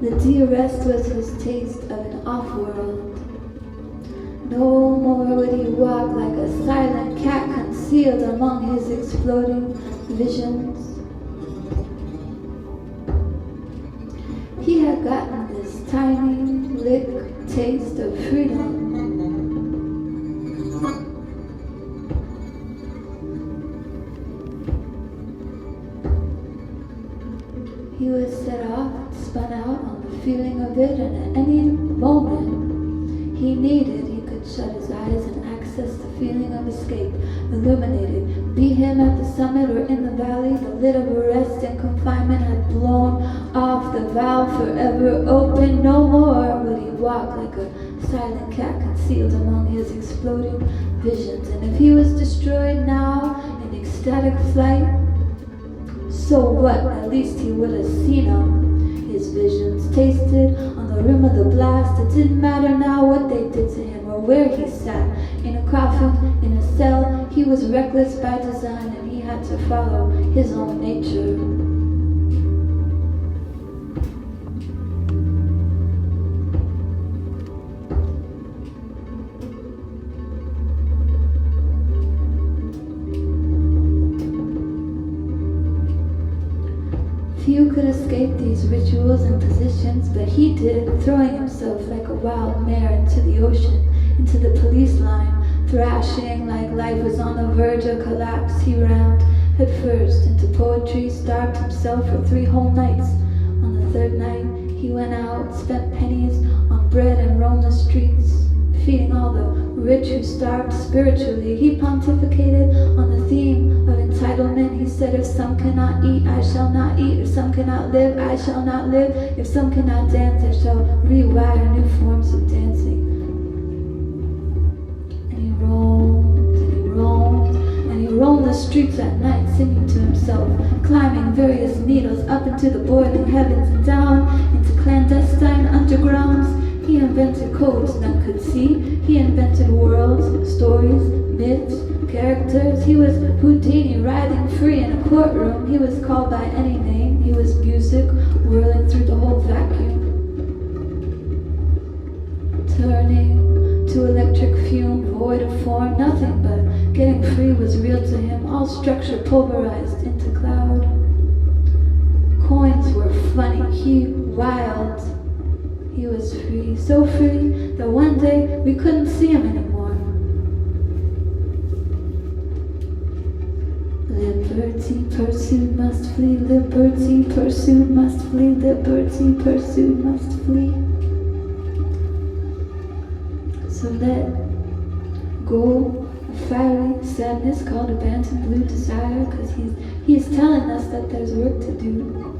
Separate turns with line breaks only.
The arrest was his taste of an off-world. No more would he walk like a silent cat concealed among his exploding visions. He had gotten this tiny lick taste of freedom. He was set off, spun out on the feeling of it, and at any moment he needed, he could shut his eyes and access the feeling of escape, illuminated. Be him at the summit or in the valley, the lid of arrest and confinement had blown off, the valve forever open. No more would he walk like a silent cat concealed among his exploding visions. And if he was destroyed now in ecstatic flight, so what? At least he would have seen them. His visions tasted on the rim of the blast. It didn't matter now what they did to him or where he sat. In a coffin, in a cell, he was reckless by design, and he had to follow his own nature. Few could escape these rituals and positions, but he did, throwing himself like a wild mare into the ocean, into the police line, thrashing like life was on the verge of collapse. He rammed headfirst into poetry, starved himself for 3 whole nights. On the 3rd night, he went out, spent pennies on bread and roamed the streets, feeding all the rich who starved spiritually. He pontificated on the theme of entitlement. He said, if some cannot eat, I shall not eat. If some cannot live, I shall not live. If some cannot dance, I shall rewire new forms of dancing. And he roamed, and he roamed, and he roamed the streets at night, singing to himself, climbing various needles up into the boiling heavens and down into clandestine undergrounds. He invented codes none could see. He invented worlds, stories, myths, characters. He was Houdini riding free in a courtroom. He was called by any name. He was music whirling through the whole vacuum, turning to electric fume, void of form. Nothing but getting free was real to him. All structure pulverized into cloud. Coins were funny. He wild. He was free, so free that one day we couldn't see him anymore. Liberty pursued must flee, liberty pursued must flee, liberty pursued must flee. So let go of fiery sadness called abandoned blue desire, because he is telling us that there's work to do.